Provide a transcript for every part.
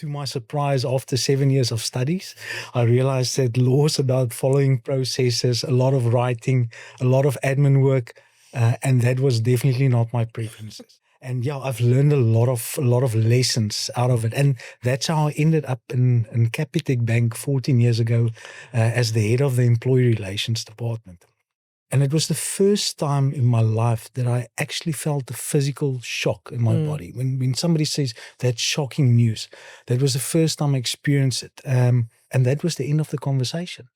To my surprise, after 7 years of studies, I realized that law is about following processes, a lot of writing, a lot of admin work, and that was definitely not my preferences. And yeah, I've learned a lot of lessons out of it, and that's how I ended up in Capitec Bank 14 years ago as the head of the employee relations department. And it was the first time in my life that I actually felt a physical shock in my body. When somebody says that's shocking news, that was the first time I experienced it. And that was the end of the conversation.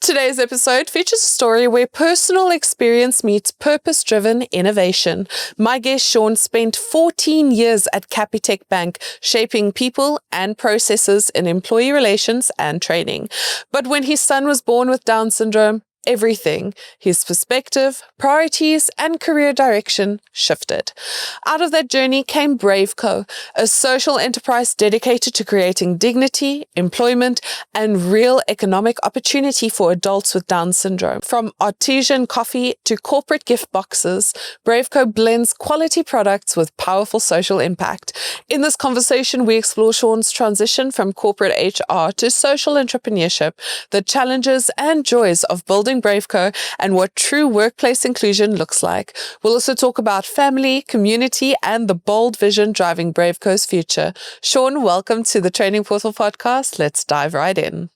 Today's episode features a story where personal experience meets purpose-driven innovation. My guest, Sean, spent 14 years at Capitec Bank, shaping people and processes in employee relations and training. But when his son was born with Down syndrome, everything, his perspective, priorities, and career direction shifted. Out of that journey came BraveCo, a social enterprise dedicated to creating dignity, employment, and real economic opportunity for adults with Down syndrome. From artisan coffee to corporate gift boxes, BraveCo blends quality products with powerful social impact. In this conversation, we explore Sean's transition from corporate HR to social entrepreneurship, the challenges and joys of building BraveCo, and what true workplace inclusion looks like. We'll also talk about family, community, and the bold vision driving BraveCo's future. Sean, welcome to the Training Portal podcast. Let's dive right in.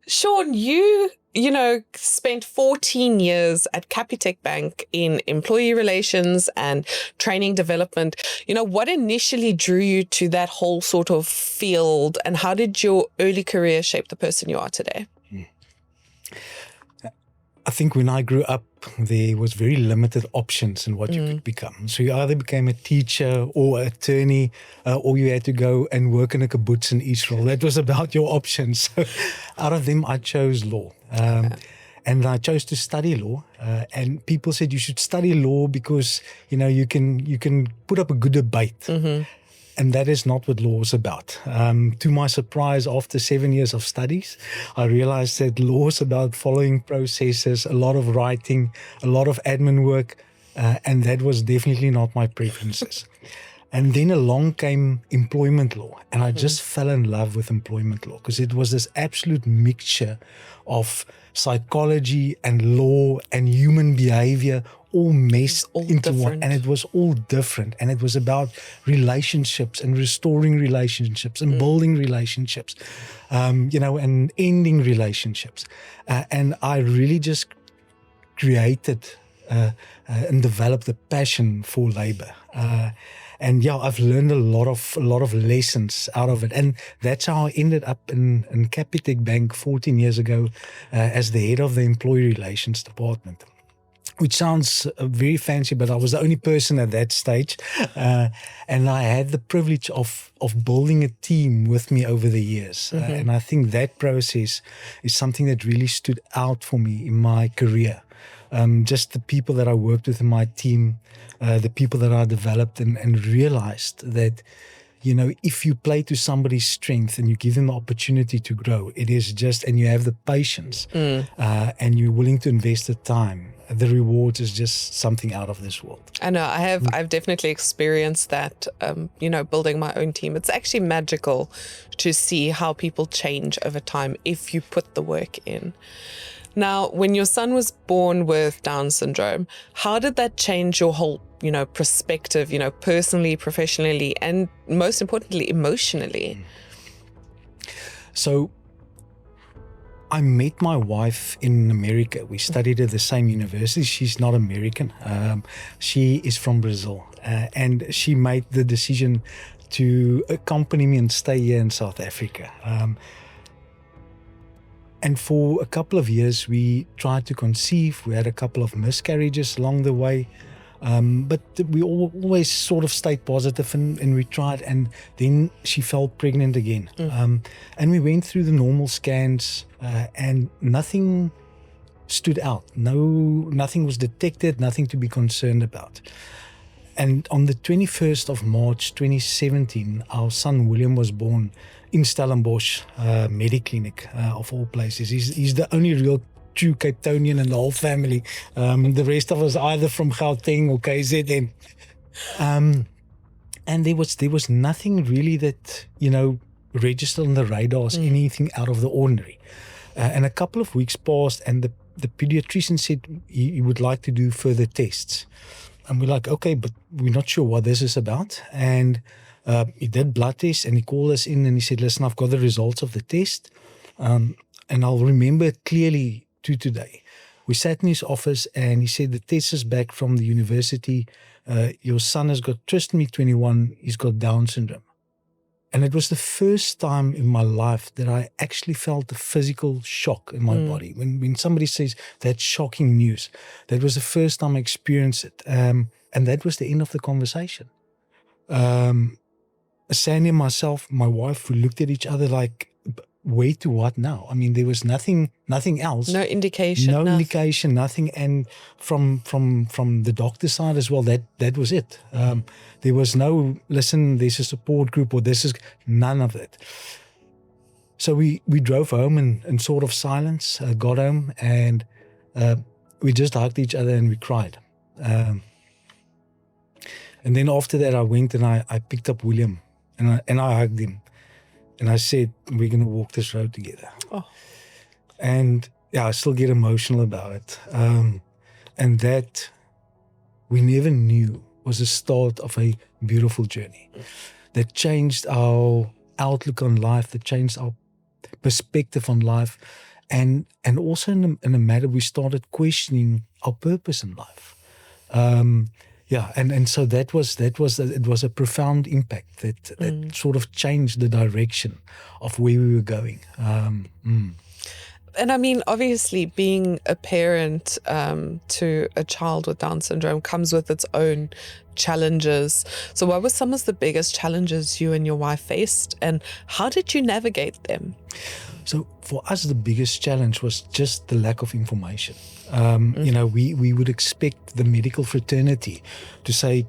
Sean, you spent 14 years at Capitec Bank in employee relations and training development. What initially drew you to that whole sort of field, and how did your early career shape the person you are today? I think when I grew up, there was very limited options in what you could become. So you either became a teacher or an attorney, or you had to go and work in a kibbutz in Israel. That was about your options. So out of them, I chose law. And I chose to study law. And people said you should study law because, you can put up a good debate. And that is not what law is about. To my surprise, after 7 years of studies, I realized that law is about following processes, a lot of writing, a lot of admin work, and that was definitely not my preferences. And then along came employment law, and I just fell in love with employment law because it was this absolute mixture of psychology and law and human behavior all meshed into one, and it was all different, and it was about relationships and restoring relationships and building relationships, and ending relationships, and I really just created and developed a passion for labor. And yeah, I've learned a lot of lessons out of it. And that's how I ended up in Capitec Bank 14 years ago as the head of the employee relations department. Which sounds very fancy, but I was the only person at that stage. And I had the privilege of building a team with me over the years. And I think that process is something that really stood out for me in my career. Just the people that I worked with in my team, the people that I developed and realized that, if you play to somebody's strength and you give them the opportunity to grow, it is just, and you have the patience and you're willing to invest the time, the rewards is just something out of this world. I know, I've definitely experienced that, building my own team. It's actually magical to see how people change over time if you put the work in. Now, when your son was born with Down syndrome, how did that change your whole, perspective, personally, professionally, and most importantly, emotionally? So I met my wife in America. We studied at the same university. She's not American. She is from Brazil. And she made the decision to accompany me and stay here in South Africa. And for a couple of years, we tried to conceive. We had a couple of miscarriages along the way. But we always sort of stayed positive and we tried. And then she fell pregnant again. And we went through the normal scans and nothing stood out. Nothing was detected, nothing to be concerned about. And on the 21st of March 2017, our son William was born in Stellenbosch Mediclinic, of all places. He's the only real true Cape Townian in the whole family. The rest of us either from Gauteng or KZN. And there was nothing really that, registered on the radars, anything out of the ordinary. And a couple of weeks passed, and the pediatrician said he would like to do further tests. And we're like, okay, but we're not sure what this is about. And he did blood tests, and he called us in and he said, listen, I've got the results of the test. And I'll remember it clearly to today. We sat in his office and he said, the test is back from the university. Your son has got trisomy 21. He's got Down syndrome. And it was the first time in my life that I actually felt a physical shock in my body. When somebody says that's shocking news, that was the first time I experienced it. And that was the end of the conversation. Sandy and myself, my wife, we looked at each other like, wait to what now? I mean, there was nothing else. No indication. Nothing. And from the doctor's side as well, that was it. There was no, listen, there's a support group or this is none of it. So we drove home in sort of silence, got home, and we just hugged each other and we cried. And then after that, I went and I picked up William and I hugged him. And I said, we're going to walk this road together. Oh. And yeah, I still get emotional about it. And that we never knew was the start of a beautiful journey that changed our outlook on life, that changed our perspective on life. And also in a matter, we started questioning our purpose in life. And so it was a profound impact that sort of changed the direction of where we were going. And I mean, obviously, being a parent to a child with Down syndrome comes with its own challenges. So what were some of the biggest challenges you and your wife faced, and how did you navigate them? So for us, the biggest challenge was just the lack of information. We would expect the medical fraternity to say,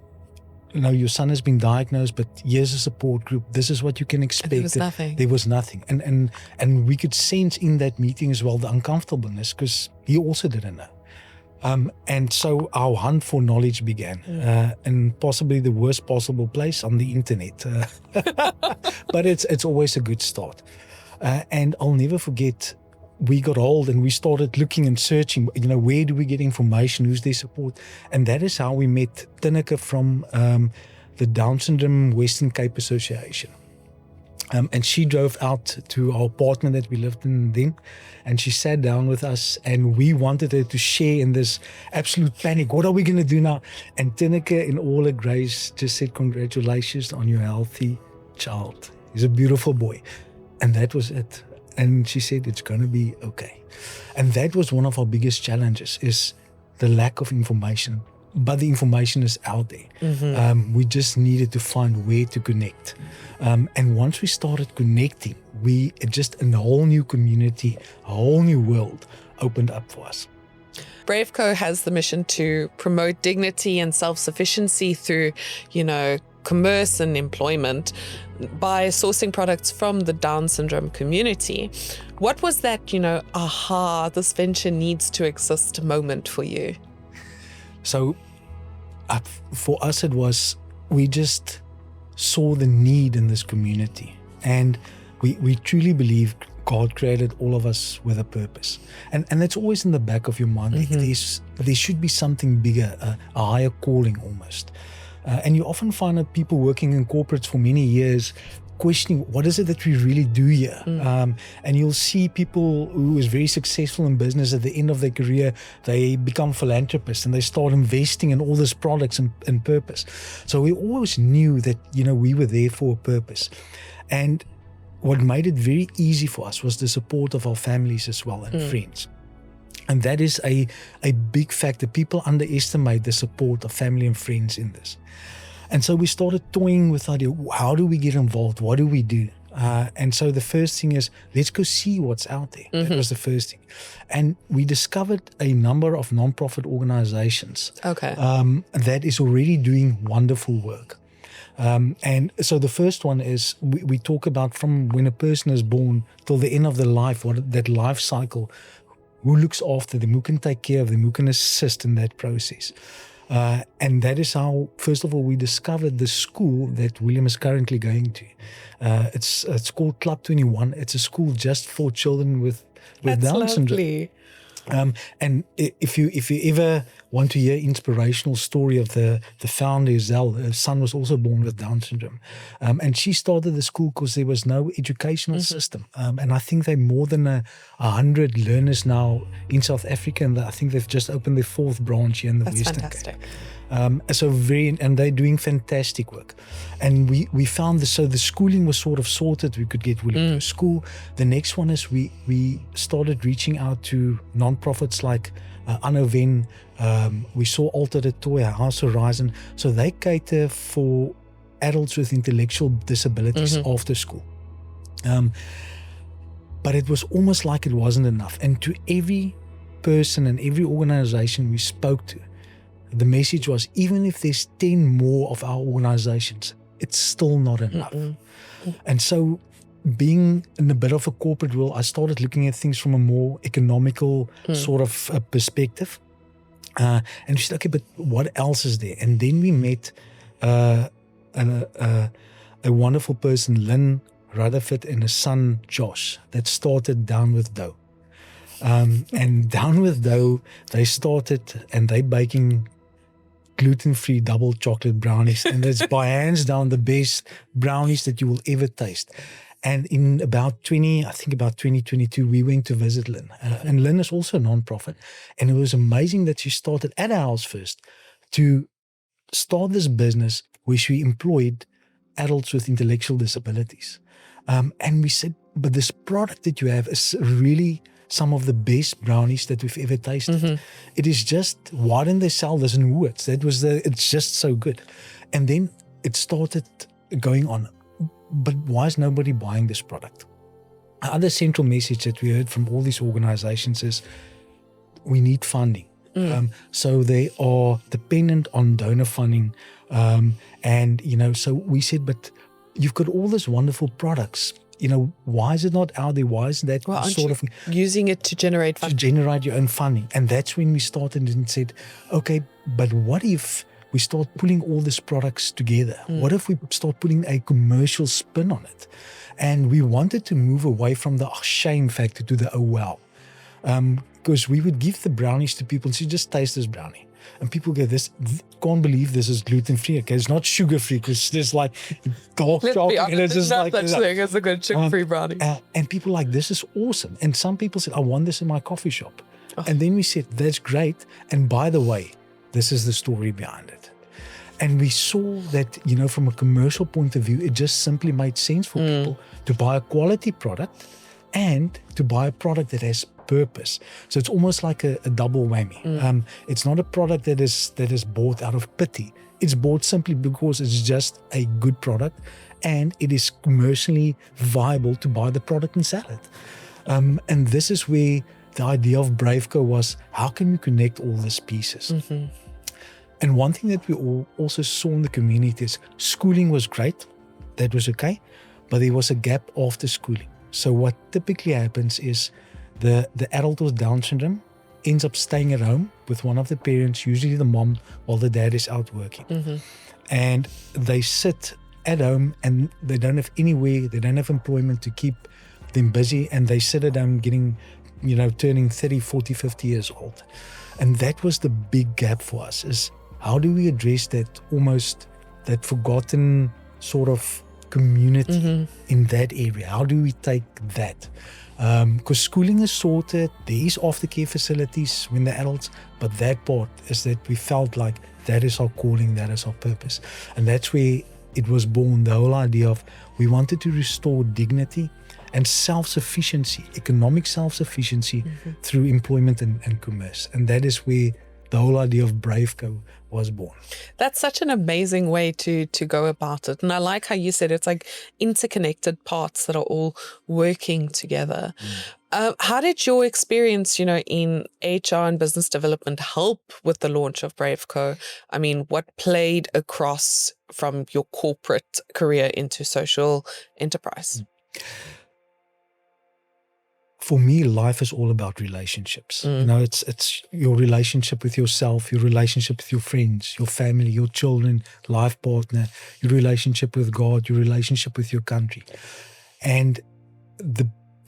your son has been diagnosed, but here's a support group. This is what you can expect. There was nothing. There was nothing. And we could sense in that meeting as well the uncomfortableness because he also didn't know. And so our hunt for knowledge began, and possibly the worst possible place on the internet. But it's always a good start. And I'll never forget, we got old and we started looking and searching, where do we get information, who's their support? And that is how we met Tineke from the Down Syndrome Western Cape Association. And she drove out to our apartment that we lived in then, and she sat down with us, and we wanted her to share in this absolute panic. What are we going to do now? And Tineke, in all her grace, just said, congratulations on your healthy child. He's a beautiful boy. And that was it. And she said, it's going to be okay. And that was one of our biggest challenges, is the lack of information. But the information is out there. We just needed to find where to connect. And once we started connecting, just in a whole new community, a whole new world opened up for us. BraveCo has the mission to promote dignity and self-sufficiency through, commerce and employment by sourcing products from the Down syndrome community. What was that, this venture needs to exist moment for you? So for us, it was, we just saw the need in this community. And we truly believe God created all of us with a purpose. And that's always in the back of your mind. There should be something bigger, a higher calling almost. And you often find that people working in corporates for many years questioning, what is it that we really do here? And you'll see people who is very successful in business at the end of their career, they become philanthropists and they start investing in all these products and purpose. So we always knew that, we were there for a purpose. And what made it very easy for us was the support of our families as well and friends. And that is a big factor. People underestimate the support of family and friends in this. And so we started toying with the idea, how do we get involved? What do we do? And so the first thing is, let's go see what's out there. That was the first thing. And we discovered a number of nonprofit organizations that is already doing wonderful work. And so the first one is, we talk about from when a person is born till the end of their life, what that life cycle, who looks after them, who can take care of them, who can assist in that process. And that is how, first of all, we discovered the school that William is currently going to. It's called Club 21. It's a school just for children with Down syndrome. And if you ever want to hear inspirational story of the founder, Zell, her son was also born with Down syndrome. And she started the school because there was no educational system. And I think they're more than 100 learners now in South Africa. And I think they've just opened their 4th branch here in the Western fantastic. Cape. And they're doing fantastic work. And we found this, so the schooling was sort of sorted. We could get William to a school. The next one is we started reaching out to non-profits like Anoven. We saw Alter the Toy, House Horizon. So they cater for adults with intellectual disabilities after school. But it was almost like it wasn't enough. And to every person and every organization we spoke to, the message was, even if there's 10 more of our organizations, it's still not enough. And so, being in a bit of a corporate world, I started looking at things from a more economical sort of perspective. And we said, okay, but what else is there? And then we met a wonderful person, Lynn Rutherford, and his son, Josh, that started Down with Dough. And Down with Dough, they started and they baking gluten-free double chocolate brownies. And it's by hands down the best brownies that you will ever taste. And in about 2022, we went to visit Lynn. And Lynn is also a non-profit. And it was amazing that she started at our house first to start this business where she employed adults with intellectual disabilities. And we said, but this product that you have is really some of the best brownies that we've ever tasted. It is just, why didn't they sell this in Woolworths? It's just so good. And then it started going on. But why is nobody buying this product? Another central message that we heard from all these organizations is we need funding. So they are dependent on donor funding. So we said, but you've got all these wonderful products. Why is it not out there? Why isn't that sort of using it to generate funding? To generate your own funding? And that's when we started and said, okay, but what if we start pulling all these products together? What if we start putting a commercial spin on it? And we wanted to move away from the shame factor to the oh wow. Because we would give the brownies to people and say, just taste this brownie. And people go, can't believe this is gluten-free. Okay, it's not sugar-free because there's like dark chocolate. And it's just not such thing as a good sugar-free brownie. And people like, this is awesome. And some people said, I want this in my coffee shop. And then we said, that's great. And by the way, this is the story behind it. And we saw that, from a commercial point of view, it just simply made sense for people to buy a quality product and to buy a product that has purpose. So it's almost like a double whammy. It's not a product that is bought out of pity. It's bought simply because it's just a good product and it is commercially viable to buy the product and sell it. And this is where the idea of BraveCo was, how can we connect all these pieces? And one thing that we also saw in the community is schooling was great. That was okay. But there was a gap after schooling. So what typically happens is the adult with Down syndrome ends up staying at home with one of the parents, usually the mom, while the dad is out working. And they sit at home and they don't have anywhere, they don't have employment to keep them busy, and they sit at home getting, turning 30, 40, 50 years old. And that was the big gap for us, is how do we address that forgotten sort of community in that area? How do we take that? Because schooling is sorted, there is aftercare facilities when the adults, but that part is that we felt like that is our calling, that is our purpose. And that's where it was born, the whole idea of we wanted to restore dignity and self-sufficiency, economic self-sufficiency through employment and commerce. And that is where the whole idea of BraveCo was born. That's such an amazing way to go about it. And I like how you said it's like interconnected parts that are all working together. How did your experience, in HR and business development help with the launch of BraveCo? I mean, what played across from your corporate career into social enterprise? for me, life is all about relationships. You know, it's your relationship with yourself, your relationship with your friends, your family, your children, life partner, your relationship with God, your relationship with your country. And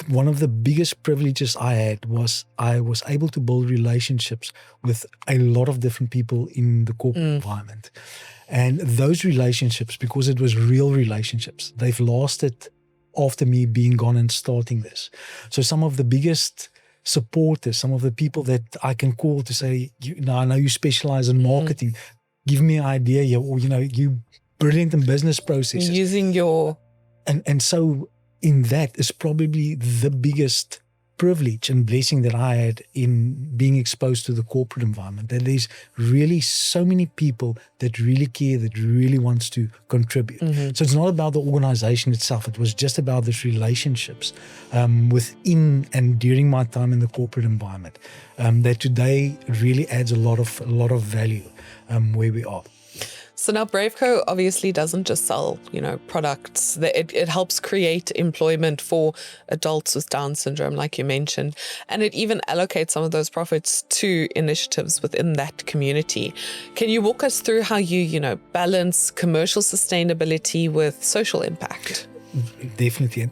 one of the biggest privileges I had was I was able to build relationships with a lot of different people in the corporate environment. And those relationships, because it was real relationships, they've lasted after me being gone and starting this. So some of the biggest supporters, some of the people that I can call to say, I know you specialize in marketing, give me an idea here, or, you brilliant in business processes. Using your... And so in that is probably the biggest privilege and blessing that I had in being exposed to the corporate environment, that there's really so many people that really care, that really wants to contribute. So it's not about the organization itself. It was just about these relationships within and during my time in the corporate environment that today really adds a lot of value where we are. So now BraveCo obviously doesn't just sell, products. It helps create employment for adults with Down syndrome, like you mentioned. And it even allocates some of those profits to initiatives within that community. Can you walk us through how you, balance commercial sustainability with social impact? Definitely.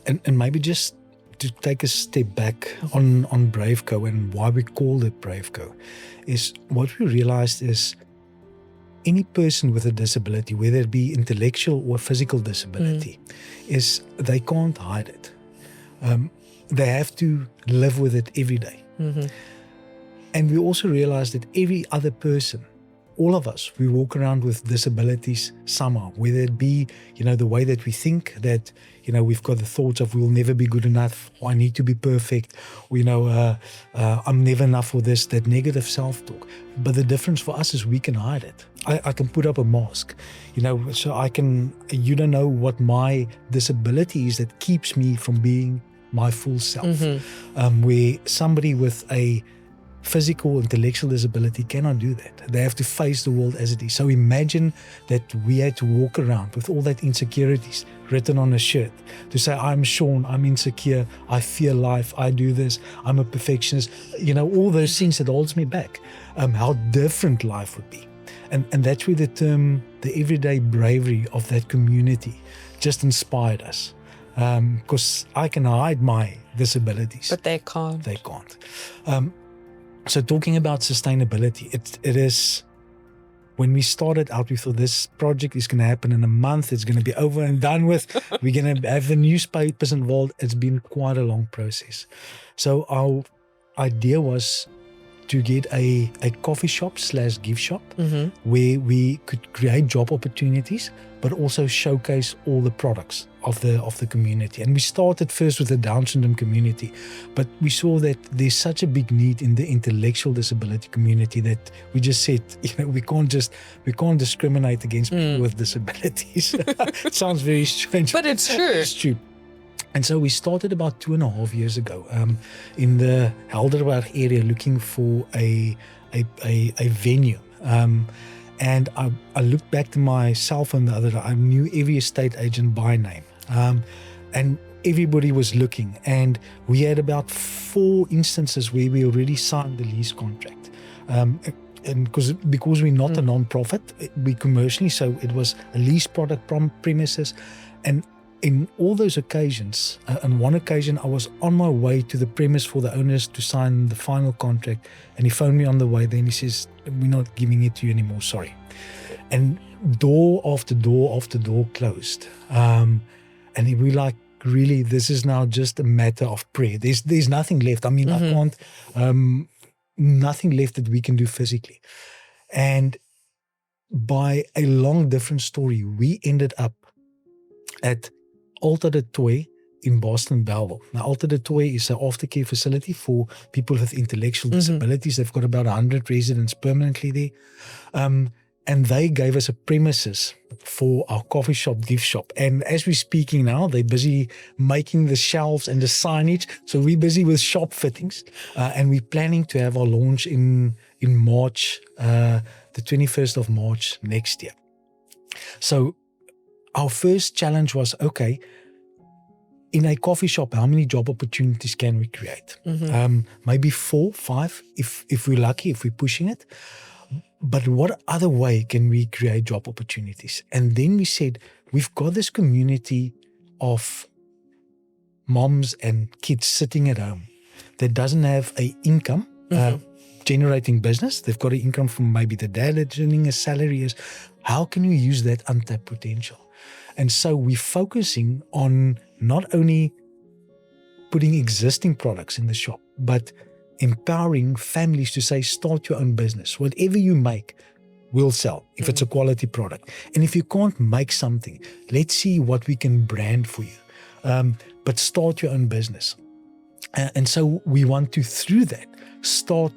And maybe just to take a step back on BraveCo and why we called it BraveCo, is what we realized is any person with a disability, whether it be intellectual or physical disability, is they can't hide it. They have to live with it every day. And we also realize that every other person, all of us, we walk around with disabilities somehow, whether it be, the way that we think that, we've got the thoughts of we'll never be good enough, or I need to be perfect, or, I'm never enough for this, that negative self-talk. But the difference for us is we can hide it. I can put up a mask, so you don't know what my disability is that keeps me from being my full self. Where somebody with a physical, intellectual disability cannot do that. They have to face the world as it is. So imagine that we had to walk around with all that insecurities written on a shirt to say, I'm Sean, I'm insecure, I fear life, I do this, I'm a perfectionist, all those things that holds me back. How different life would be. And that's where the term, the everyday bravery of that community just inspired us. Because I can hide my disabilities. But they can't. They can't. So talking about sustainability, it is, when we started out, we thought this project is going to happen in a month. It's going to be over and done with. We're going to have the newspapers involved. It's been quite a long process. So our idea was to get a coffee shop / gift shop where we could create job opportunities, but also showcase all the products of the community. And we started first with the Down syndrome community, but we saw that there's such a big need in the intellectual disability community that we just said, we can't discriminate against people with disabilities. It sounds very strange, but it's true. It's true. And so we started about 2.5 years ago in the Helderberg area looking for a venue. And I looked back to my cell phone the other day. I knew every estate agent by name. And everybody was looking. And we had about 4 instances where we already signed the lease contract. And because we're not a non-profit, we commercially, so it was a lease product premises. And in all those occasions, on one occasion, I was on my way to the premise for the owners to sign the final contract, and he phoned me on the way. Then he says, "We're not giving it to you anymore, sorry." And door after door after door closed. And we like, really, this is now just a matter of prayer. There's nothing left. I mean, I can't, nothing left that we can do physically. And by a long different story, we ended up at Alta de Toy in Boston, Belleville. Now, Alta de Toy is an aftercare facility for people with intellectual disabilities. They've got about 100 residents permanently there. And they gave us a premises for our coffee shop, gift shop. And as we're speaking now, they're busy making the shelves and the signage. So we're busy with shop fittings. And we're planning to have our launch in March, the 21st of March next year. So our first challenge was, okay, in a coffee shop, how many job opportunities can we create? Maybe 4, 5, if we're lucky, if we're pushing it. But what other way can we create job opportunities? And then we said, we've got this community of moms and kids sitting at home that doesn't have a income generating business. They've got an income from maybe the dad that's earning a salary. How can we use that untapped potential? And so we're focusing on not only putting existing products in the shop, but empowering families to say, start your own business. Whatever you make, we'll sell if it's a quality product. And if you can't make something, let's see what we can brand for you. But start your own business. And so we want to, through that, start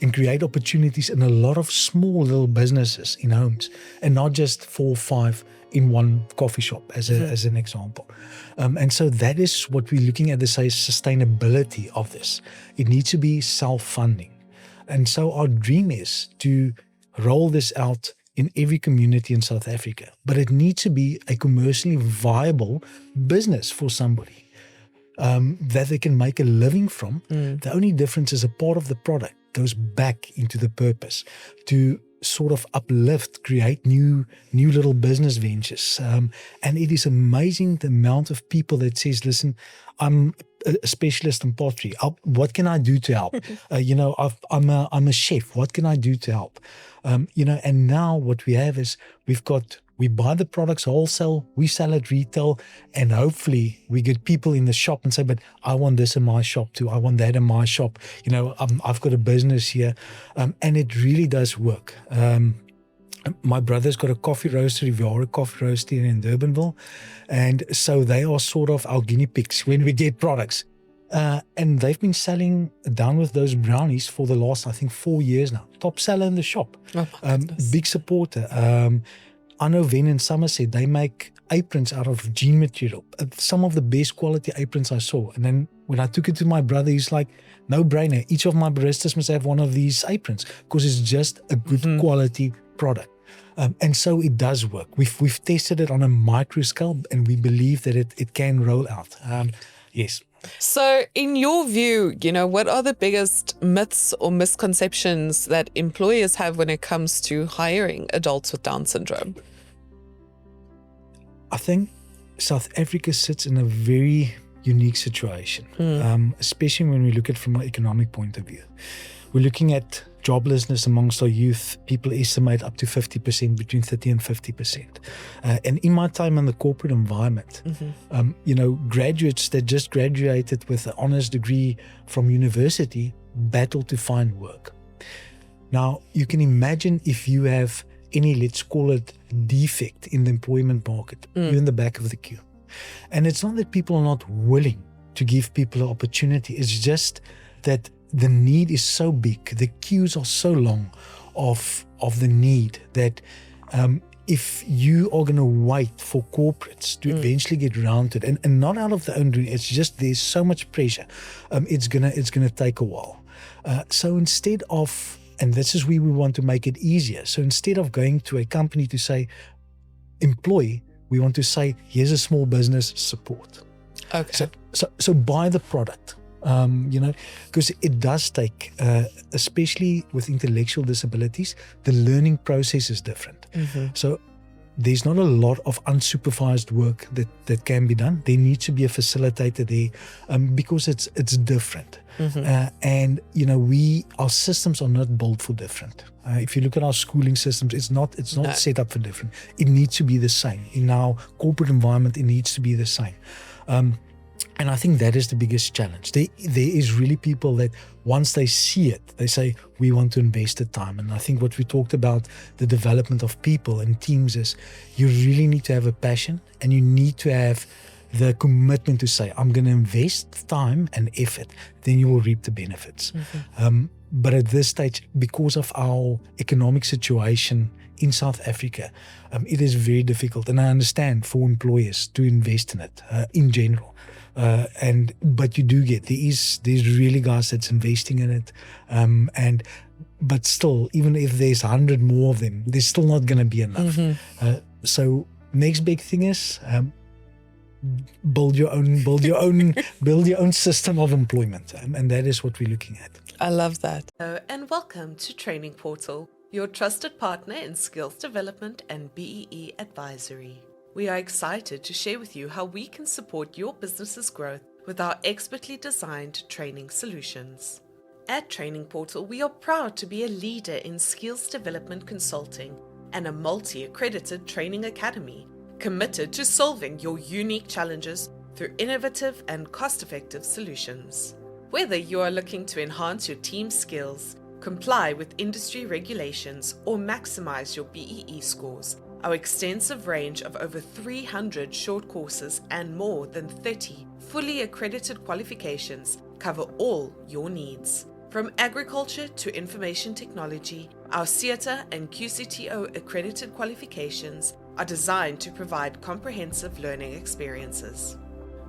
and create opportunities in a lot of small little businesses in homes, and not just 4 or 5 in one coffee shop as an example. And so that is what we're looking at, the sustainability of this. It needs to be self-funding. And so our dream is to roll this out in every community in South Africa. But it needs to be a commercially viable business for somebody that they can make a living from. The only difference is a part of the product goes back into the purpose to sort of uplift, create new little business ventures. And it is amazing the amount of people that says, listen, I'm a specialist in pottery. What can I do to help? I'm a chef. What can I do to help? And now what we have is we buy the products wholesale, we sell at retail, and hopefully we get people in the shop and say, but I want this in my shop too. I want that in my shop. I've got a business here. And it really does work. My brother's got a coffee roastery. We are a coffee roastery in Durbanville. And so they are sort of our guinea pigs when we get products. And they've been selling down with those brownies for the last, I think, 4 years now. Top seller in the shop. Big supporter. I know Ven in Somerset, they make aprons out of jean material. Some of the best quality aprons I saw. And then when I took it to my brother, he's like, no brainer. Each of my baristas must have one of these aprons because it's just a good quality product. And so it does work. We've tested it on a micro scale, and we believe that it can roll out. Yes. So in your view, what are the biggest myths or misconceptions that employers have when it comes to hiring adults with Down syndrome? I think South Africa sits in a very unique situation, especially when we look at it from an economic point of view. We're looking at joblessness amongst our youth. People estimate up to 50%, between 30 and 50%. And in my time in the corporate environment, graduates that just graduated with an honors degree from university battle to find work. Now, you can imagine if you have any, let's call it, defect in the employment market, you're in the back of the queue. And it's not that people are not willing to give people an opportunity. It's just that the need is so big, the queues are so long of the need that if you are going to wait for corporates to eventually get around to it, and not out of their own doing, it's just there's so much pressure, it's gonna take a while. So instead of, and this is where we want to make it easier. So instead of going to a company to say, employ, we want to say, here's a small business support. Okay. So buy the product. Because it does take, especially with intellectual disabilities, the learning process is different. So there's not a lot of unsupervised work that can be done. There needs to be a facilitator there because it's different. And our systems are not built for different. If you look at our schooling systems, it's not set up for different. It needs to be the same. In our corporate environment, it needs to be the same. And I think that is the biggest challenge. There is really people that once they see it, they say, we want to invest the time. And I think what we talked about, the development of people and teams, is you really need to have a passion, and you need to have the commitment to say, I'm going to invest time and effort, then you will reap the benefits. But at this stage, because of our economic situation in South Africa, it is very difficult. And I understand for employers to invest in it in general. But you do get, there's really guys that's investing in it. But still, even if there's 100 more of them, there's still not going to be enough. So next big thing is build your own system of employment, and that is what we're looking at. I love that. Hello and welcome to Training Portal, your trusted partner in skills development and BEE advisory. We are excited to share with you how we can support your business's growth with our expertly designed training solutions. At Training Portal, we are proud to be a leader in skills development consulting and a multi-accredited training academy committed to solving your unique challenges through innovative and cost-effective solutions. Whether you are looking to enhance your team's skills, comply with industry regulations, or maximize your BEE scores, our extensive range of over 300 short courses and more than 30 fully accredited qualifications cover all your needs. From agriculture to information technology, our CETA and QCTO accredited qualifications are designed to provide comprehensive learning experiences.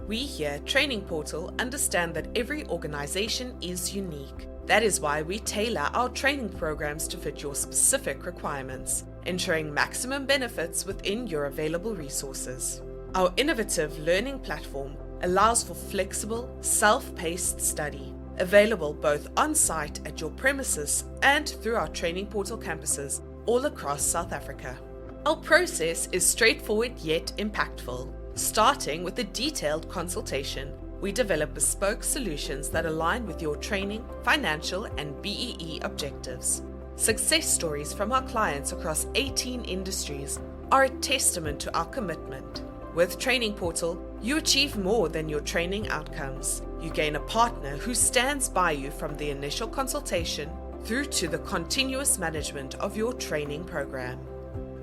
We here at Training Portal understand that every organization is unique. That is why we tailor our training programs to fit your specific requirements, ensuring maximum benefits within your available resources. Our innovative learning platform allows for flexible, self-paced study, available both on-site at your premises and through our Training Portal campuses all across South Africa. Our process is straightforward yet impactful. Starting with a detailed consultation, we develop bespoke solutions that align with your training, financial, and BEE objectives. Success stories from our clients across 18 industries are a testament to our commitment. With Training Portal, you achieve more than your training outcomes. You gain a partner who stands by you from the initial consultation through to the continuous management of your training program.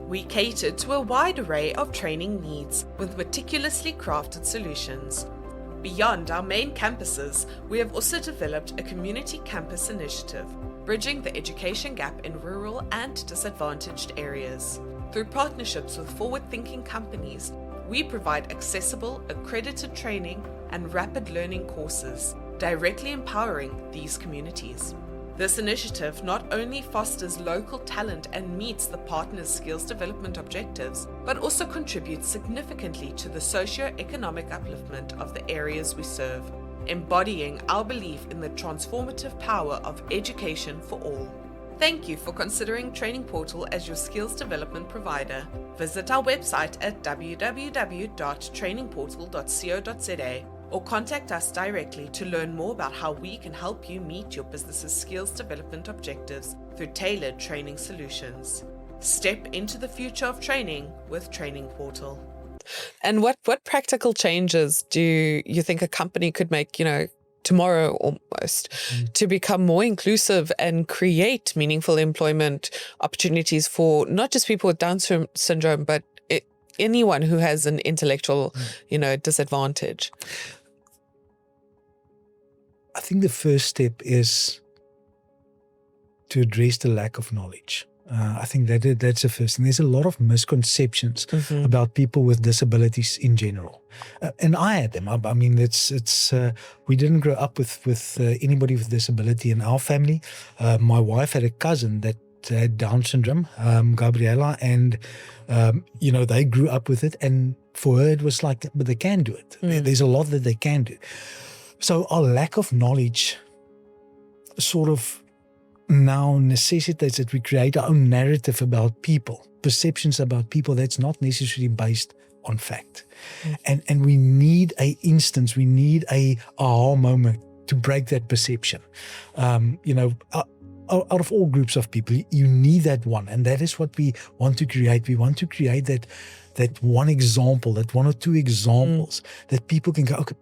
We cater to a wide array of training needs with meticulously crafted solutions. Beyond our main campuses, we have also developed a community campus initiative, bridging the education gap in rural and disadvantaged areas. Through partnerships with forward-thinking companies, we provide accessible, accredited training and rapid learning courses, directly empowering these communities. This initiative not only fosters local talent and meets the partner's skills development objectives, but also contributes significantly to the socio-economic upliftment of the areas we serve, embodying our belief in the transformative power of education for all. Thank you for considering Training Portal as your skills development provider. Visit our website at www.trainingportal.co.za or contact us directly to learn more about how we can help you meet your business's skills development objectives through tailored training solutions. Step into the future of training with Training Portal. And what practical changes do you think a company could make, tomorrow almost, to become more inclusive and create meaningful employment opportunities for not just people with Down syndrome, but anyone who has an intellectual, disadvantage? I think the first step is to address the lack of knowledge. I think that's the first thing. There's a lot of misconceptions about people with disabilities in general, and I had them. I mean, we didn't grow up with anybody with disability in our family. My wife had a cousin that had Down syndrome, Gabriella, and they grew up with it, and for her it was like, but they can do it. There's a lot that they can do. So our lack of knowledge sort of now necessitates that we create our own narrative about people, perceptions about people that's not necessarily based on fact. And we need a instance, we need a aha moment to break that perception. Out of all groups of people, you need that one. And that is what we want to create. We want to create that one example, that one or two examples that people can go, okay,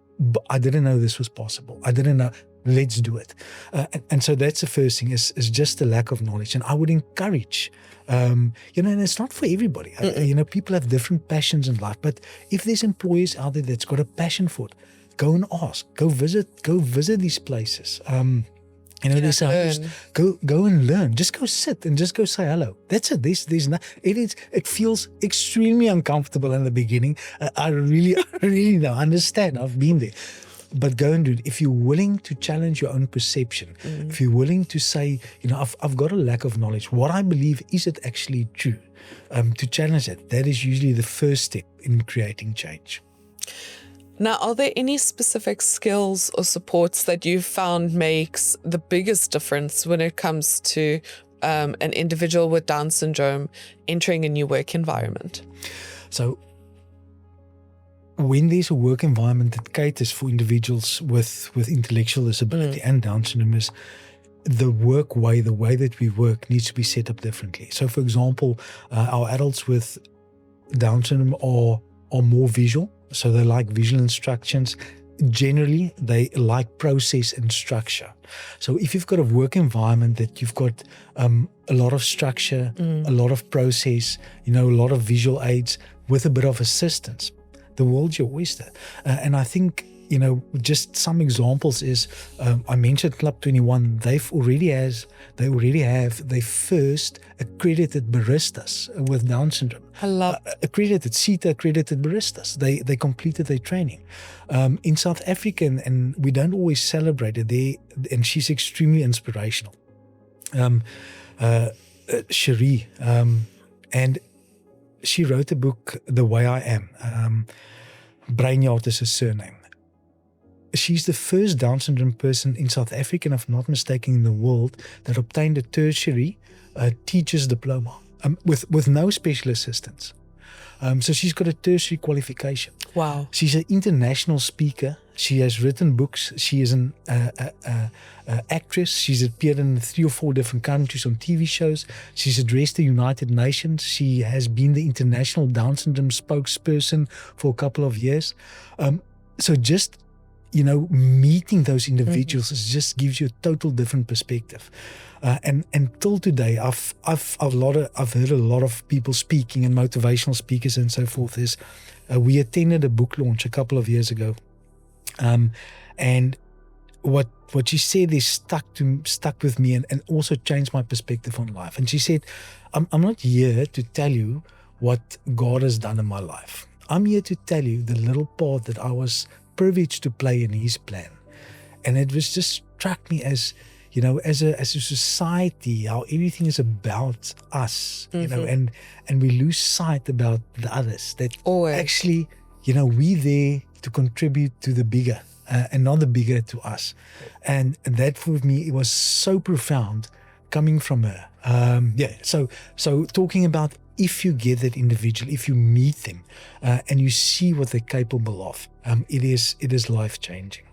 I didn't know this was possible. I didn't know. Let's do it. And so that's the first thing is just the lack of knowledge. And I would encourage, and it's not for everybody. People have different passions in life. But if there's employers out there that's got a passion for it, go and ask. Go visit these places. There's a host. Go and learn. Just go sit and just go say hello. That's it. There's not. It feels extremely uncomfortable in the beginning. I really don't understand. I've been there. But go and do it. If you're willing to challenge your own perception, if you're willing to say, I've got a lack of knowledge. What I believe, is it actually true? To challenge that is usually the first step in creating change. Now, are there any specific skills or supports that you've found makes the biggest difference when it comes to an individual with Down syndrome entering a new work environment? So when there's a work environment that caters for individuals with intellectual disability and Down syndrome, is the way that we work needs to be set up differently. So, for example, our adults with Down syndrome are more visual, so they like visual instructions. Generally, they like process and structure. So if you've got a work environment that you've got a lot of structure, a lot of process, a lot of visual aids with a bit of assistance, the world's your oyster. And I think, just some examples is, I mentioned Club 21, they already have their first accredited baristas with Down syndrome. I love accredited baristas. They completed their training. In South Africa, and we don't always celebrate it, and she's extremely inspirational. Cherie, and she wrote a book, The Way I Am. Breinjaard is her surname. She's the first Down syndrome person in South Africa, and if I'm not mistaken, in the world, that obtained a tertiary teacher's diploma with no special assistance. So she's got a tertiary qualification. Wow. She's an international speaker. She has written books. She is an actress. She's appeared in 3 or 4 different countries on TV shows. She's addressed the United Nations. She has been the international Down syndrome spokesperson for a couple of years. So just meeting those individuals just gives you a total different perspective. And till today, I've heard a lot of people speaking, and motivational speakers and so forth. We attended a book launch a couple of years ago, and what she said is stuck with me, and also changed my perspective on life. And she said, "I'm not here to tell you what God has done in my life. I'm here to tell you the little part that I was privileged to play in His plan." And it was just struck me as, as a society, how everything is about us, and we lose sight about the others. That Always. Actually, we're there to contribute to the bigger, and not the bigger to us. And that for me, it was so profound coming from her. So talking about, if you get that individual, if you meet them, and you see what they're capable of, it is life-changing.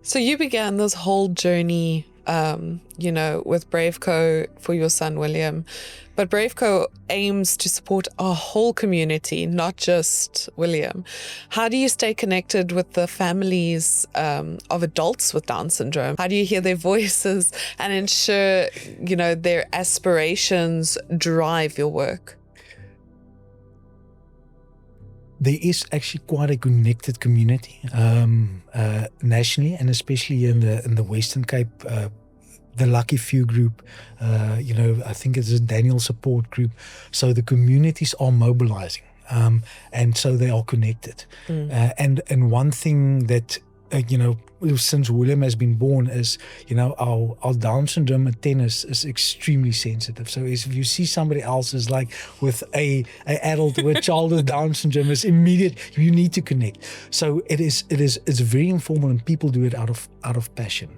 So you began this whole journey, with BraveCo for your son, William. But BraveCo aims to support our whole community, not just William. How do you stay connected with the families of adults with Down syndrome? How do you hear their voices and ensure, their aspirations drive your work? There is actually quite a connected community nationally, and especially in the Western Cape. The Lucky Few group, I think it's a Daniel support group. So the communities are mobilizing, and so they are connected. And one thing that since William has been born is, our Down syndrome antennas is extremely sensitive. So if you see somebody else is like with a adult or a child with Down syndrome, it's immediate. You need to connect. So it's very informal, and people do it out of passion.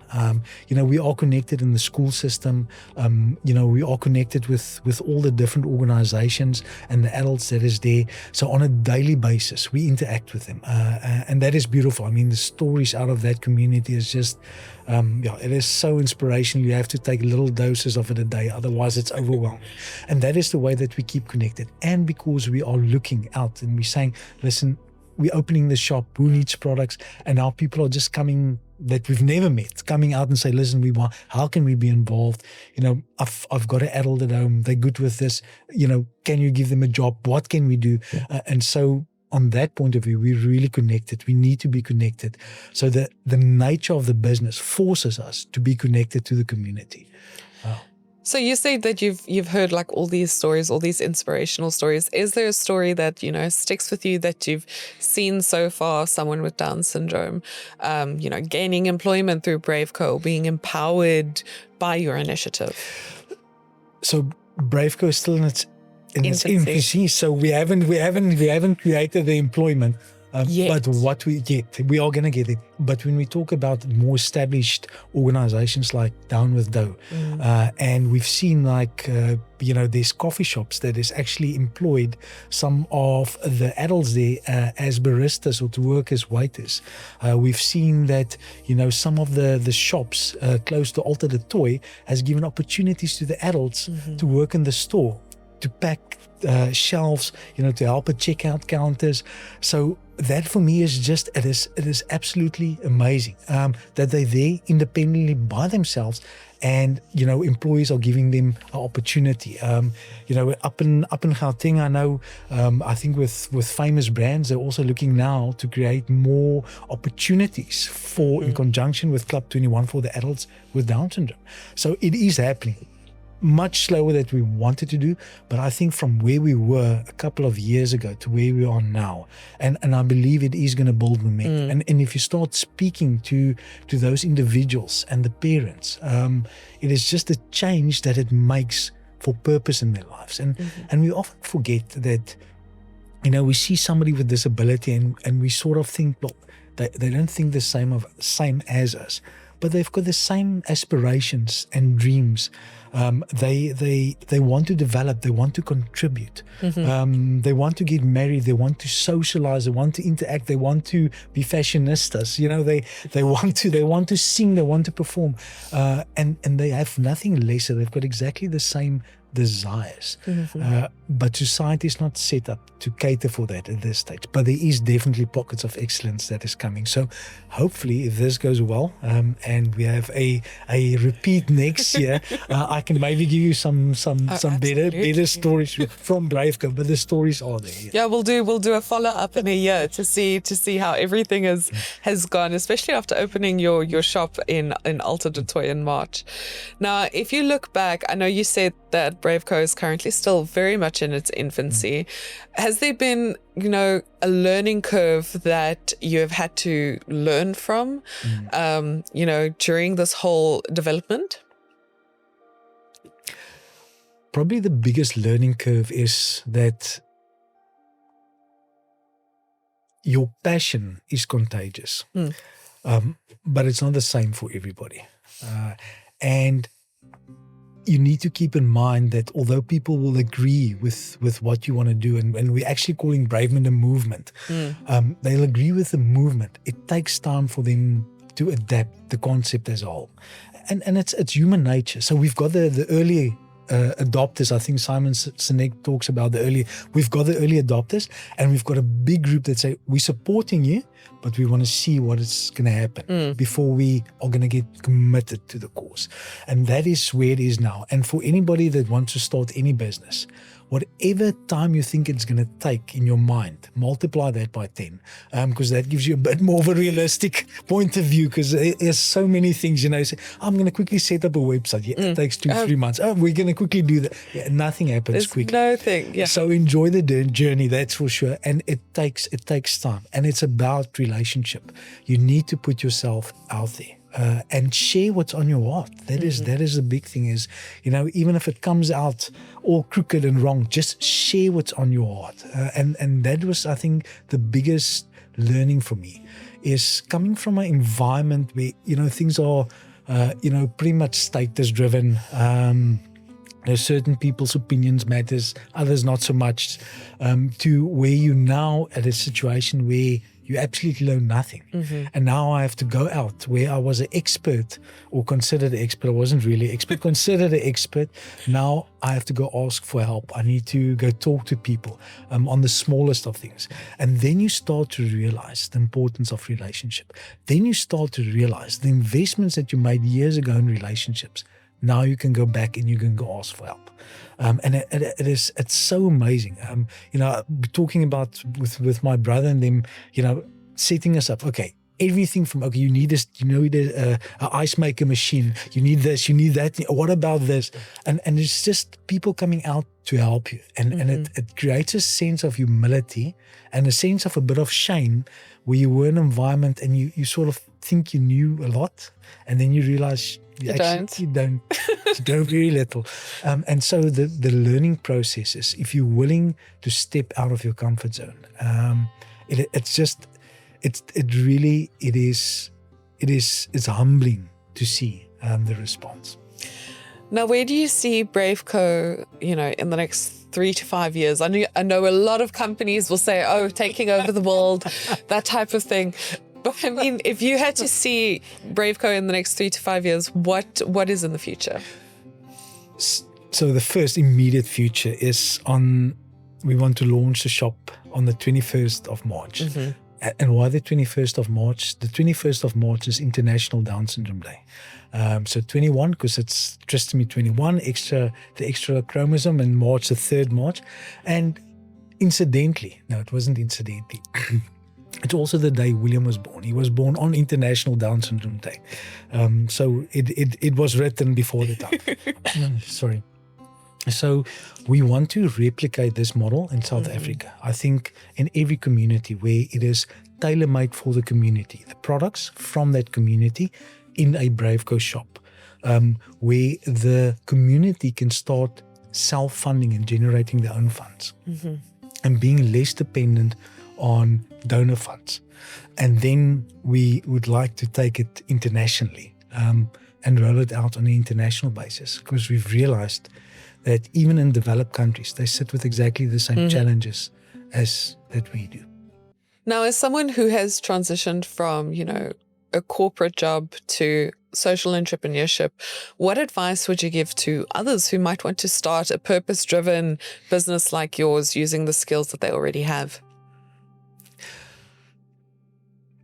We are connected in the school system. We are connected with all the different organizations and the adults that is there. So on a daily basis, we interact with them, and that is beautiful. I mean, the stories out of that community is just, it is so inspirational. You have to take little doses of it a day, otherwise it's overwhelming. And that is the way that we keep connected. And because we are looking out and we're saying, listen, we're opening the shop, who needs products? And now people are just coming that we've never met, coming out and say, listen, how can we be involved? I've got an adult at home, they're good with this, can you give them a job? What can we do? And so on that point of view, we're really connected. We need to be connected. So the nature of the business forces us to be connected to the community. So you say that you've heard like all these stories, all these inspirational stories. Is there a story that, sticks with you that you've seen so far, someone with Down syndrome, gaining employment through BraveCo, being empowered by your initiative? So BraveCo is still in its infancy. So we haven't created the employment. Yet. But what we are going to get it. But when we talk about more established organizations like Down with Dough, and we've seen there's coffee shops that has actually employed some of the adults there as baristas or to work as waiters. We've seen that, some of the shops close to Alter the Toy has given opportunities to the adults to work in the store, to pack shelves, to help at checkout counters. So that for me is just, it is absolutely amazing that they're there independently by themselves, and employees are giving them an opportunity. Up in Gauteng, I know, I think with famous brands, they're also looking now to create more opportunities for in conjunction with Club 21 for the adults with Down syndrome. So it is happening. Much slower than we wanted to do, but I think from where we were a couple of years ago to where we are now, and I believe it is going to build momentum. And if you start speaking to those individuals and the parents, it is just a change that it makes for purpose in their lives. And we often forget that, we see somebody with disability and we sort of think, look, they don't think the same as us, but they've got the same aspirations and dreams. They want to develop, they want to contribute, they want to get married, they want to socialize, they want to interact, they want to be fashionistas, they want to sing, they want to perform, and they have nothing lesser. They've got exactly the same desires, but society is not set up to cater for that at this stage. But there is definitely pockets of excellence that is coming. So hopefully, if this goes well, and we have a repeat next year, I can maybe give you some better stories from BraveCo. But the stories are there. Yeah, we'll do a follow up in a year to see how everything has gone, especially after opening your shop in Alter du Toit in March. Now, if you look back, I know you said that BraveCo is currently still very much in its infancy. Has there been, a learning curve that you have had to learn from, during this whole development? Probably the biggest learning curve is that your passion is contagious, but it's not the same for everybody. And you need to keep in mind that although people will agree with what you want to do, and we're actually calling Bravement a movement, they'll agree with the movement. It takes time for them to adapt the concept as a whole. And it's human nature. So we've got the early adopters. I think Simon Sinek talks about we've got the early adopters, and we've got a big group that say, we're supporting you, but we want to see what is going to happen before we are going to get committed to the cause. And that is where it is now. And for anybody that wants to start any business, whatever time you think it's going to take in your mind, multiply that by 10, because that gives you a bit more of a realistic point of view, because there's so many things, you say, I'm going to quickly set up a website. Yeah, it takes 2-3 months. Oh, we're going to quickly do that. Yeah, nothing happens quickly. Nothing. Yeah. So enjoy the journey, that's for sure. And it takes time. And it's about relationship. You need to put yourself out there. And share what's on your heart. That is the big thing is, even if it comes out all crooked and wrong, just share what's on your heart. And that was, I think, the biggest learning for me is coming from an environment where, things are, pretty much status driven. There's certain people's opinions matters, others not so much, to where you now at a situation where you absolutely know nothing. And now I have to go out where I was an expert or considered an expert. I wasn't really an expert, considered an expert. Now I have to go ask for help. I need to go talk to people on the smallest of things. And then you start to realize the importance of relationship. Then you start to realize the investments that you made years ago in relationships. Now you can go back and you can go ask for help. And it's so amazing. Talking about with my brother and them, setting us up. Okay, everything from, okay, you need this, an ice maker machine. You need this, you need that. What about this? And it's just people coming out to help you. And it creates a sense of humility and a sense of a bit of shame where you were in an environment and you sort of think you knew a lot. And then you realize you don't. You know very little. And so the learning process is, if you're willing to step out of your comfort zone It's humbling to see the response. Now, where do you see BraveCo, in the next 3 to 5 years? I know a lot of companies will say, oh, taking over the world, that type of thing. But I mean, if you had to see BraveCo in the next 3 to 5 years, what is in the future? So the first immediate future is we want to launch the shop on the 21st of March. Mm-hmm. And why the 21st of March? The 21st of March is International Down Syndrome Day. So 21, because it's trisomy 21, the extra chromosome, and March, the 3rd March. And incidentally, no, it wasn't incidentally. It's also the day William was born. He was born on International Down Syndrome Day. So it was written before the time. Sorry. So we want to replicate this model in South Africa. I think in every community where it is tailor-made for the community, the products from that community in a BraveCo shop, where the community can start self-funding and generating their own funds and being less dependent on donor funds. And then we would like to take it internationally and roll it out on an international basis, because we've realized that even in developed countries, they sit with exactly the same challenges as that we do. Now, as someone who has transitioned from, a corporate job to social entrepreneurship, what advice would you give to others who might want to start a purpose-driven business like yours using the skills that they already have?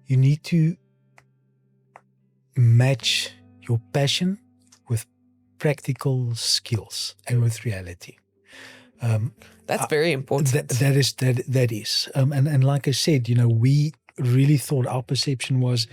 You need to match your passion with practical skills and with reality. That's very important. That is. And like I said, we really thought our perception was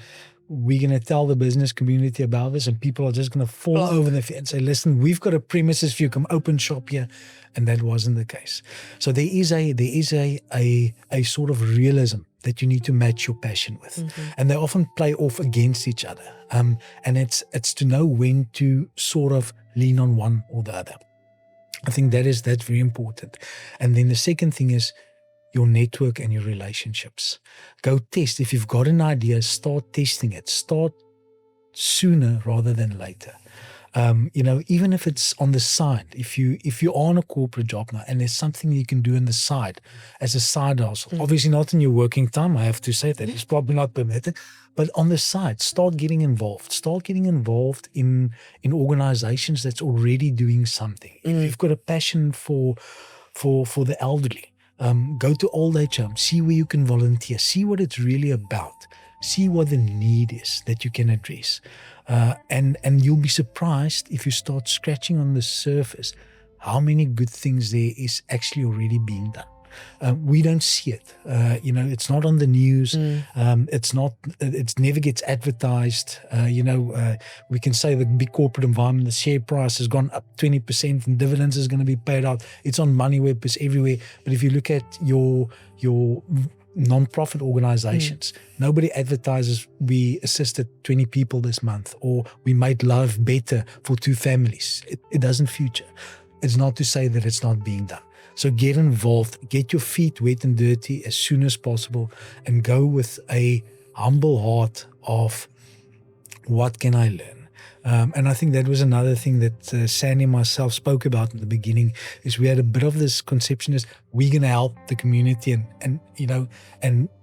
we're going to tell the business community about this and people are just going to fall over the feet and say, listen, we've got a premises for you, come open shop here. And that wasn't the case. So there is a sort of realism that you need to match your passion with. And they often play off against each other. And it's to know when to sort of lean on one or the other. I think that's very important. And then the second thing is your network and your relationships. Go test. If you've got an idea, start testing it. Start sooner rather than later. Even if it's on the side, if you are on a corporate job now and there's something you can do on the side as a side hustle, obviously not in your working time, I have to say that it's probably not permitted, but on the side, start getting involved. Start getting involved in organizations that's already doing something. If you've got a passion for the elderly, go to old age homes, see where you can volunteer, see what it's really about, see what the need is that you can address. And you'll be surprised if you start scratching on the surface how many good things there is actually already being done. We don't see it. It's not on the news. It never gets advertised. We can say the big corporate environment, the share price has gone up 20% and dividends is going to be paid out. It's on MoneyWeb, it's everywhere. But if you look at your non-profit organizations, nobody advertises we assisted 20 people this month or we made life better for 2 families. It doesn't feature. It's not to say that it's not being done. So get involved, get your feet wet and dirty as soon as possible and go with a humble heart of what can I learn? And I think that was another thing that Sandy and myself spoke about in the beginning, is we had a bit of this conception is we're going to help the community and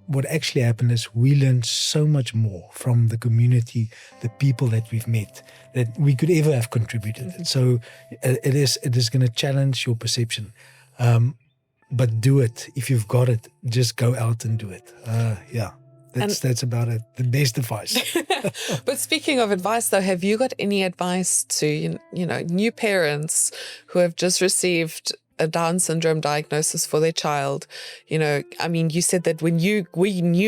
what actually happened is we learned so much more from the community, the people that we've met, that we could ever have contributed. So it is going to challenge your perception. But do it. If you've got it, just go out and do it. That's about it. The best advice. But speaking of advice, though, have you got any advice to new parents who have just received a Down syndrome diagnosis for their child? You said that when you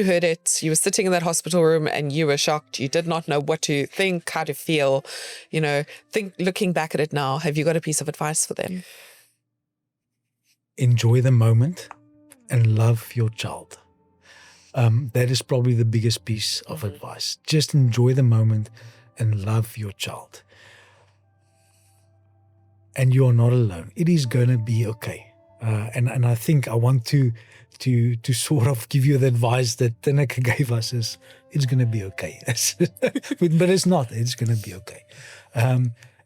heard it, you were sitting in that hospital room and you were shocked. You did not know what to think, how to feel. Looking back at it now, have you got a piece of advice for them? Enjoy the moment and love your child. That is probably the biggest piece of advice. Just enjoy the moment and love your child. And you are not alone. It is going to be okay. And I think I want to sort of give you the advice that Tineke gave us is it's going to be okay. But it's not. It's going to be okay.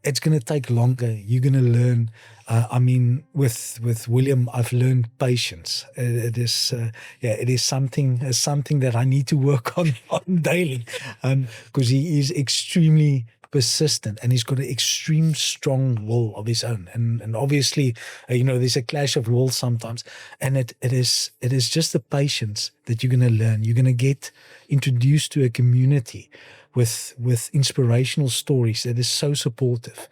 It's going to take longer. You're going to learn. I mean, with William, I've learned patience. It is something that I need to work on daily, because he is extremely persistent and he's got an extreme strong will of his own. And obviously, there's a clash of wills sometimes. And it is just the patience that you're going to learn. You're going to get introduced to a community with inspirational stories that is so supportive.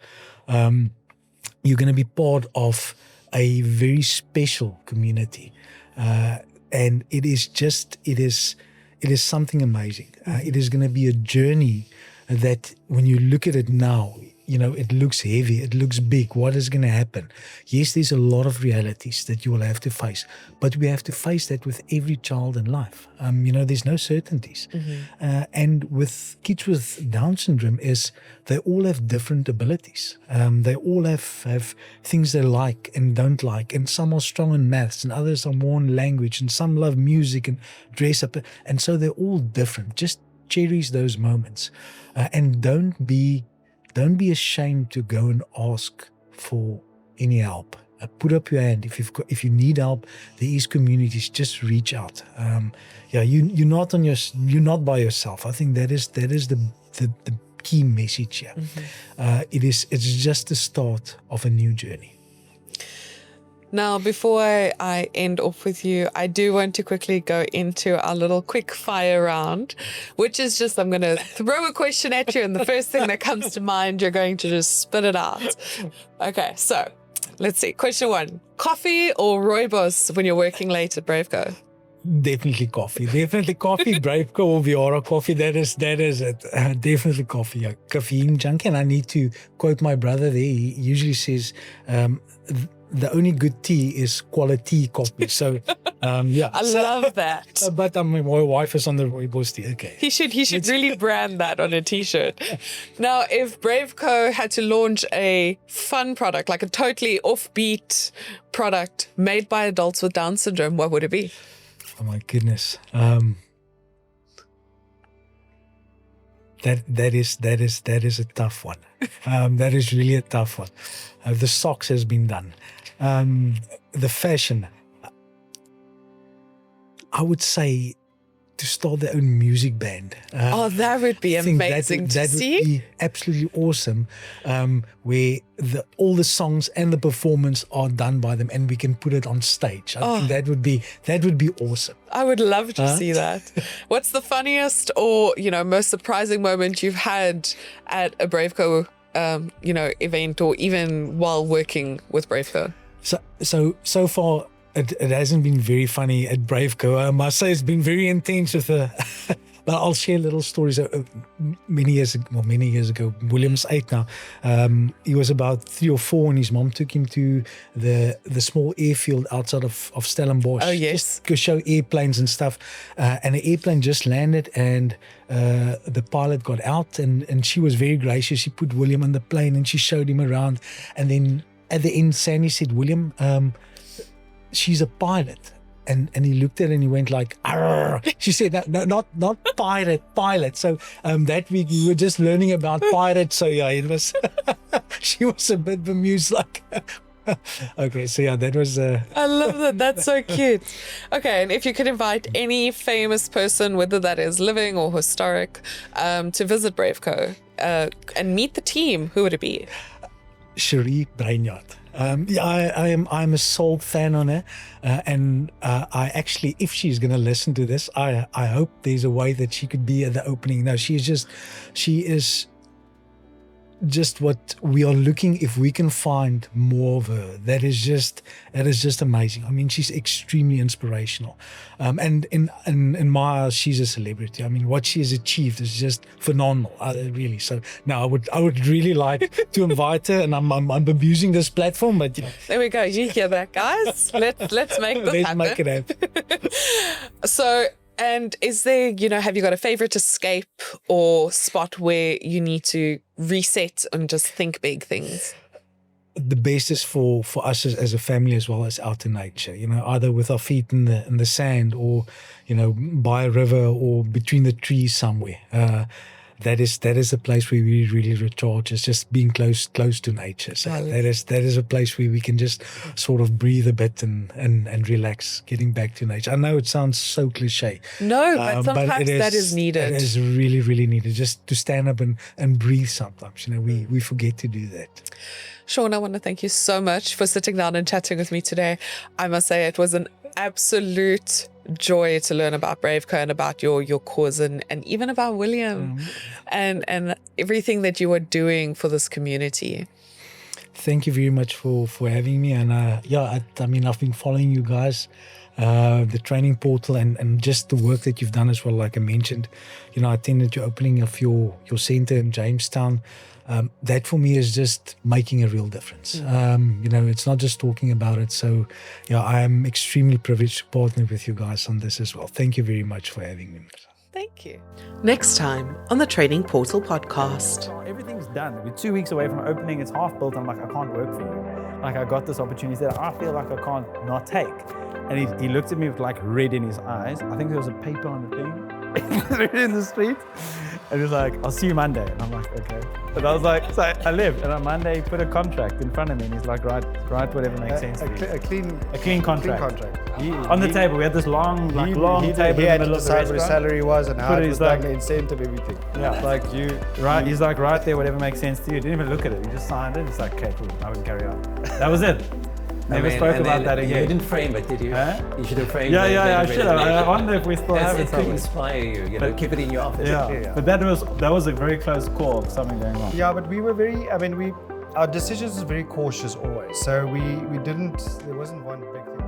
You're going to be part of a very special community. And it is something amazing. It is going to be a journey that when you look at it now, it looks heavy, it looks big. What is going to happen? Yes, there's a lot of realities that you will have to face, but we have to face that with every child in life. There's no certainties. And with kids with Down syndrome they all have different abilities. They all have things they like and don't like. And some are strong in maths and others are more in language and some love music and dress up. And so they're all different. Just cherish those moments. And don't be ashamed to go and ask for any help. Put up your hand if you need help. There is communities. Just reach out. You're not by yourself. I think that is the key message here. It's just the start of a new journey. Now, before I end off with you, I do want to quickly go into our little quick fire round, which is just, I'm going to throw a question at you and the first thing that comes to mind, you're going to just spit it out. Okay, so let's see. Question 1, coffee or rooibos when you're working late at BraveCo? Definitely coffee. BraveCo or Viara coffee. That is it. Definitely coffee. Caffeine junkie. And I need to quote my brother there. He usually says, the only good tea is quality coffee. So, I love that. But my wife is on the rooibos tea. Okay. He should really brand that on a t-shirt. Now, if BraveCo had to launch a fun product, like a totally offbeat product made by adults with Down syndrome, what would it be? Oh my goodness. That is a tough one. That is really a tough one. The socks has been done. The fashion, I would say to start their own music band. That would be amazing to see. That would be absolutely awesome, where all the songs and the performance are done by them and we can put it on stage. I think that would be awesome. I would love to see that. What's the funniest or, most surprising moment you've had at a BraveCo, event or even while working with BraveCo? So far, it hasn't been very funny at BraveCo. I must say it's been very intense with but I'll share little stories. Many years ago, William's 8 now. He was about 3 or 4 and his mom took him to the small airfield outside of Stellenbosch. Oh, yes. Just to show airplanes and stuff. And the airplane just landed and the pilot got out and she was very gracious. She put William on the plane and she showed him around. And then at the end, Sandy said, William, she's a pilot. And he looked at her and he went like, arr. She said, no, not pilot. So that week we were just learning about pirates. So yeah, it was, she was a bit bemused like, okay, so yeah, that was... I love that. That's so cute. Okay, and if you could invite any famous person, whether that is living or historic, to visit BraveCo and meet the team, who would it be? Cherie Breinjaard. I'm a sold fan on her, and I actually, if she's going to listen to this, I hope there's a way that she could be at the opening. No, she is just what we are looking. If we can find more of her, that is just amazing. I mean, she's extremely inspirational, and in my eyes, she's a celebrity. I mean, what she has achieved is just phenomenal, really. So now I would really like to invite her, and I'm abusing this platform, but there we go. You hear that, guys? Let's make this happen. Make it happen. So. And is there, have you got a favorite escape or spot where you need to reset and just think big things? the best is for us as a family as well as out in nature, either with our feet in the sand or, by a river or between the trees somewhere. That is a place where we really recharge. It's just being close to nature. So that is a place where we can just sort of breathe a bit and relax, getting back to nature. I know it sounds so cliche. No, but sometimes that is needed. It is really, really needed, just to stand up and breathe sometimes. We forget to do that. Sean, I want to thank you so much for sitting down and chatting with me today. I must say it was an absolute joy to learn about BraveCo and about your cause and even about William and everything that you are doing for this community. Thank you very much for having me. And I've been following you guys, the training portal and just the work that you've done as well. Like I mentioned, I attended your opening of your center in Jamestown. That for me is just making a real difference. It's not just talking about it. So, I am extremely privileged to partner with you guys on this as well. Thank you very much for having me. Thank you. Next time on the Training Portal podcast. Everything's done. We're 2 weeks away from opening. It's half built. I'm like, I can't work for you. Like, I got this opportunity that I feel like I can't not take. And he looked at me with like red in his eyes. I think there was a paper on the thing in the street. And he was like, I'll see you Monday. And I'm like, okay. And I was like, so I left. And on Monday, he put a contract in front of me. And he's like, write whatever makes sense to you. A clean contract. On the table, we had this long table in the middle of the decide what his restaurant. salary was and how it was like, done, the incentive, everything. Yeah, like he's like, right there, whatever makes sense to you. Didn't even look at it. He just signed it. It's like, okay, cool. I would carry on. That was it. Never spoke about that again. You didn't frame it, did you? Huh? You should have framed it. Yeah, I should have. I wonder if we still have it It could inspire you, but keep it in your office. Yeah. But that was a very close call of something going on. Yeah, but we were our decisions was very cautious always. So we didn't, there wasn't one big thing.